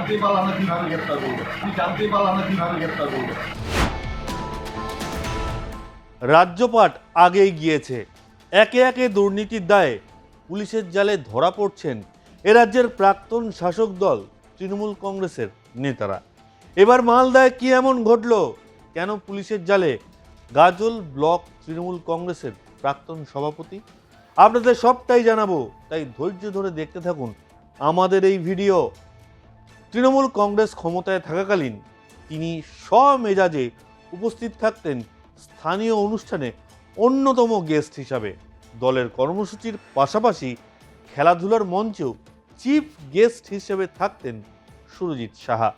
জানতেই পারলাম না কিভাবে গ্রেফতার করবো, তুমি জানতেই পারলাম না কিভাবে গ্রেফতার করবো। রাজ্যপাট আগেই গিয়েছে, একে একে দুর্নীতির দায়ে পুলিশের জালে ধরা পড়ছেন এ রাজ্যের প্রাক্তন শাসক দল তৃণমূল কংগ্রেসের নেতারা। এবার মালদায় কি এমন ঘটল, কেন পুলিশের জালে গাজল ব্লক তৃণমূল কংগ্রেসের প্রাক্তন সভাপতি, আপনাদের সবটাই জানাবো, তাই ধৈর্য ধরে দেখতে থাকুন আমাদের এই ভিডিও। তৃণমূল কংগ্রেস ক্ষমতায় থাকাকালীন তিনি স্বমেজাজে উপস্থিত থাকতেন স্থানীয় অনুষ্ঠানে অন্যতম গেস্ট হিসাবে। দলের কর্মসূচির পাশাপাশি খেলাধুলার মঞ্চেও চিফ গেস্ট হিসেবে থাকতেন সুরজিৎ সাহা।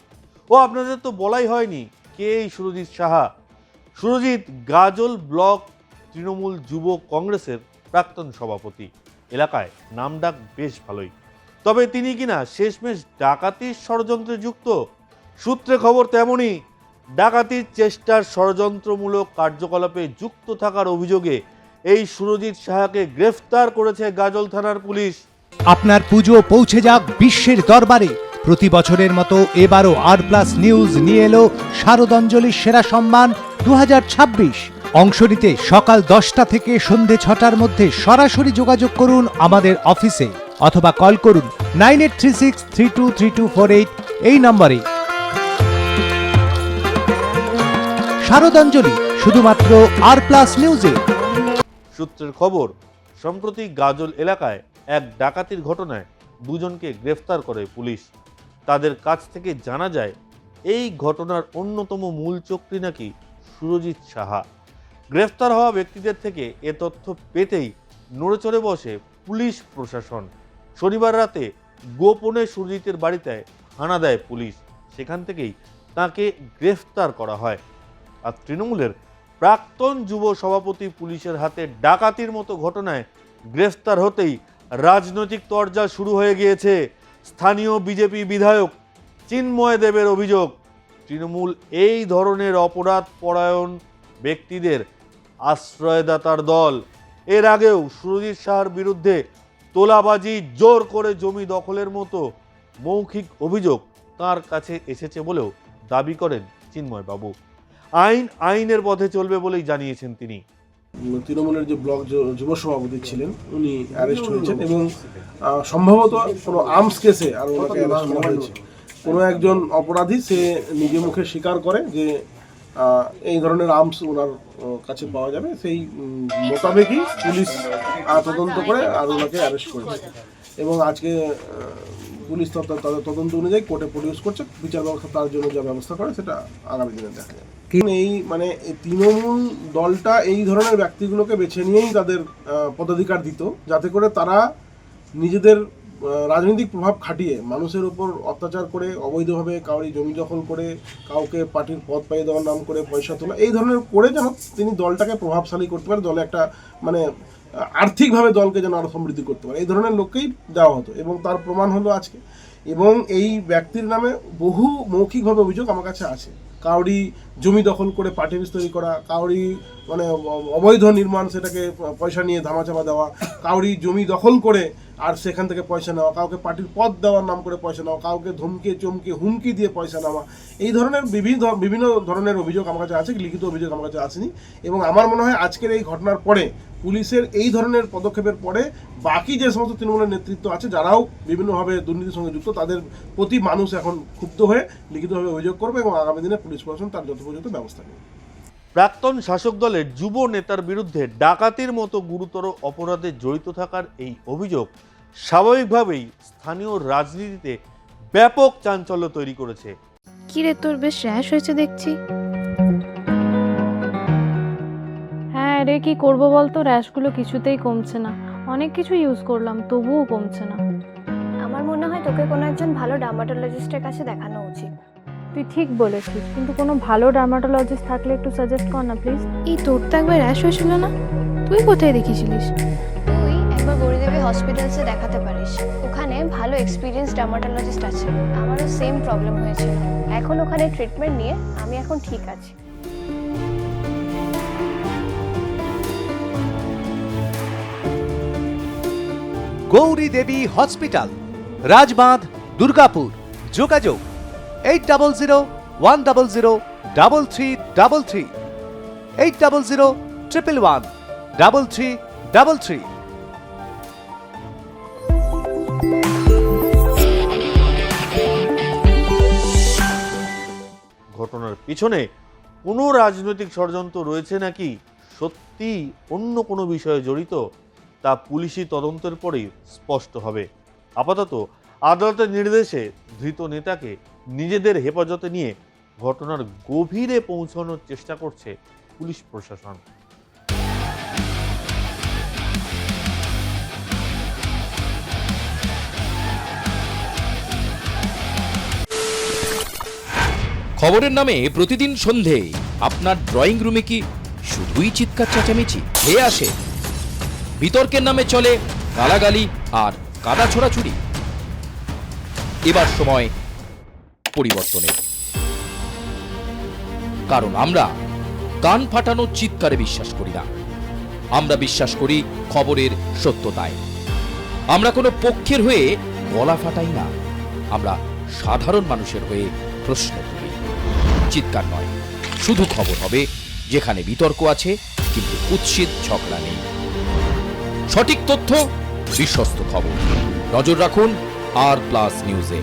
ও আপনাদের তো বলাই হয়নি কে এই সুরজিৎ সাহা। সুরজিৎ গাজল ব্লক তৃণমূল যুব কংগ্রেসের প্রাক্তন সভাপতি, এলাকায় নামডাক বেশ ভালোই। তবে তিনি কিনা শেষমেশ ডাকাতির ষড়যন্ত্রে যুক্ত। সূত্রে খবর তেমনই, ডাকাতির চেষ্টার ষড়যন্ত্রমূলক কার্যকলাপে যুক্ত থাকার অভিযোগে এই সুরজিৎ সাহাকে গ্রেফতার করেছে গাজল থানার পুলিশ। আপনার পুজো পৌঁছে যাক বিশ্বের দরবারে। প্রতি বছরের মতো এবারও আর+ নিউজ নিয়ে এলো শারদাঞ্জলির সেরা সম্মান 2026। অংশ নিতে সকাল 10টা থেকে সন্ধে 6টার মধ্যে সরাসরি যোগাযোগ করুন আমাদের অফিসে অথবা কল করুন 9836323248 এই নম্বরে। শারদাঞ্জলি শুধুমাত্র আর+ নিউজে। সূত্রের খবর, সম্প্রতি গাজল এলাকায় এক ডাকাতির ঘটনায় দুজনকে গ্রেফতার করে পুলিশ। তাদের কাছ থেকে জানা যায় এই ঘটনার অন্যতম মূল চক্রী নাকি সুরজিৎ সাহা। গ্রেফতার হওয়া ব্যক্তিদের থেকে এ তথ্য পেতেই নড়েচড়ে বসে পুলিশ প্রশাসন। শনিবার রাতে গোপনে সুরজিতের বাড়িতে হানা দেয় পুলিশ, সেখান থেকেই তাকে গ্রেফতার করা হয়। আর তৃণমূলের প্রাক্তন যুব সভাপতি পুলিশের হাতে ডাকাতির মতো ঘটনায় গ্রেফতার হতেই রাজনৈতিক তরজা শুরু হয়ে গিয়েছে। স্থানীয় বিজেপি বিধায়ক চিন্ময় দেবের অভিযোগ, তৃণমূল এই ধরনের অপরাধ পরায়ণ ব্যক্তিদের আশ্রয়দাতার দল। এর আগেও সুরজিৎ সাহার বিরুদ্ধে তোলাবাজি, জোর করে জমি দখলের মতো মৌখিক অভিযোগ তার কাছে এসেছে বলেও দাবি করেন চিন্ময় বাবু। আইনের পথে চলবে বলেই জানিয়েছেন তিনি। তৃণমূলের যে ব্লক যুব সভাপতি ছিলেন উনি অ্যারেস্ট হয়েছেন এবং সম্ভবত কোনো আর্মস কেসে আর ওনাকে অ্যারেস্ট করা হয়েছে। কোনো একজন অপরাধী সে নিজে মুখে স্বীকার করে যে এই ধরনের আর্মস ওনার কাছে পাওয়া যাবে, সেই মোতাবেকই পুলিশ তদন্ত করে আর ওনাকে অ্যারেস্ট করেছে এবং আজকে পুলিশ তাদের তদন্ত অনুযায়ী কোর্টে প্রডিউস করছে। বিচার ব্যবস্থা তার জন্য যা ব্যবস্থা করে সেটা আগামী দিনে দেখা যাবে। এই তৃণমূল দলটা এই ধরনের ব্যক্তিগুলোকে বেছে নিয়েই তাদের পদাধিকার দিত, যাতে করে তারা নিজেদের রাজনৈতিক প্রভাব খাটিয়ে মানুষের উপর অত্যাচার করে, অবৈধভাবে কাউরি জমি দখল করে, কাউকে পার্টির পদ পাইয়ে দেওয়ার নাম করে পয়সা তোলা, এই ধরনের করে যেন তিনি দলটাকে প্রভাবশালী করতে পারে, দলে একটা আর্থিকভাবে দলকে যেন আরও সমৃদ্ধি করতে পারে, এই ধরনের লোককেই দেওয়া হতো এবং তার প্রমাণ হলো আজকে। এবং এই ব্যক্তির নামে বহু মৌখিকভাবে অভিযোগ আমার কাছে আছে। কাউরি জমি দখল করে পার্টি অফিস তৈরি করা, কাউরি অবৈধ নির্মাণ সেটাকে পয়সা নিয়ে ধামাচাপা দেওয়া, কাউরি জমি দখল করে আর সেখান থেকে পয়সা নেওয়া, কাউকে পার্টির পদ দেওয়ার নাম করে পয়সা নেওয়া, কাউকে ধমকে চমকে হুমকি দিয়ে পয়সা নেওয়া, এই ধরনের বিভিন্ন ধরনের অভিযোগ আমার কাছে আছে। লিখিত অভিযোগ আমার কাছে আসেনি এবং আমার মনে হয় আজকের এই ঘটনার পরে পুলিশের এই ধরনের পদক্ষেপের পরে বাকি যে সমস্ত তৃণমূলের নেতৃত্ব আছে যারাও বিভিন্নভাবে দুর্নীতির সঙ্গে যুক্ত, তাদের প্রতি মানুষ এখন ক্ষুব্ধ হয়ে লিখিতভাবে অভিযোগ করবে এবং আগামী দিনে পুলিশ প্রশাসন তার যথোপযুক্ত ব্যবস্থা নেবে। প্রাক্তন শাসক দলের যুব নেতার বিরুদ্ধে ডাকাতির মতো গুরুতর অপরাধে জড়িত থাকার এই অভিযোগ স্বাভাবিকভাবেই স্থানীয় রাজনীতিতে ব্যাপক চাঞ্চল্য তৈরি করেছে। কিরে, তোর বেশ র্যাশ হয়েছে দেখছি। হ্যাঁ রে, কি করবো বলতো, র্যাশগুলো কিছুতেই কমছে না। অনেক কিছু ইউজ করলাম তবুও কমছে না। আমার মনে হয় তোকে কোনো একজন ভালো ডার্মাটোলজিস্টের কাছে দেখানো উচিত। তুই ঠিক বলেছিস, কিন্তু কোনো ভালো ডার্মাটোলজিস্ট থাকলে একটু সাজেস্ট কর না প্লিজ। এই তোর তো একবার র্যাশ হয়েছিল না, তুই কোথায় দেখিয়েছিলিস? তুই একবার গৌরীদেবী হসপিটালসে দেখাতে পারিস, ওখানে ভালো এক্সপিরিয়েন্স ডার্মাটোলজিস্ট আছে। আমারও সেম প্রবলেম হয়েছিল, এখন ওখানে ট্রিটমেন্ট নিয়ে আমি এখন ঠিক আছি। গৌরী দেবী হসপিটাল, রাজবাঁধ, দুর্গাপুর। যোগাযোগ 800-100-3333, 800-111-3333। ঘটনার পিছনে কোনো রাজনৈতিক ষড়যন্ত্র রয়েছে নাকি সত্যি অন্য কোনো বিষয়ে জড়িত, তা পুলিশি তদন্তের পরেই স্পষ্ট হবে। আপাতত আদালতের নির্দেশে ধৃত নেতাকে নিজেদের হেফাজতে নিয়ে ঘটনার গভীরে পৌঁছানোর চেষ্টা করছে পুলিশ প্রশাসন। খবরের নামে প্রতিদিন সন্ধে আপনার ড্রয়িং রুমে কি শুধুই চিৎকার চেঁচামেচি খেয়ে আসে? বিতর্কের নামে চলে গালাগালি আর কাদা ছোড়াছুড়ি। এবার সময় পরিবর্তনের, কারণ আমরা কান ফাটানো চিৎকারে বিশ্বাস করি না। আমরা বিশ্বাস করি খবরের সত্যতায়। আমরা কোনো পক্ষের হয়ে গলা ফাটাই না, আমরা সাধারণ মানুষের হয়ে প্রশ্ন করি। চিৎকার নয়, শুধু খবর হবে যেখানে বিতর্ক আছে কিন্তু কুৎসিত ঝগড়া নেই। সঠিক তথ্য, বিশ্বস্ত খবর। নজর রাখুন আর প্লাস নিউজে।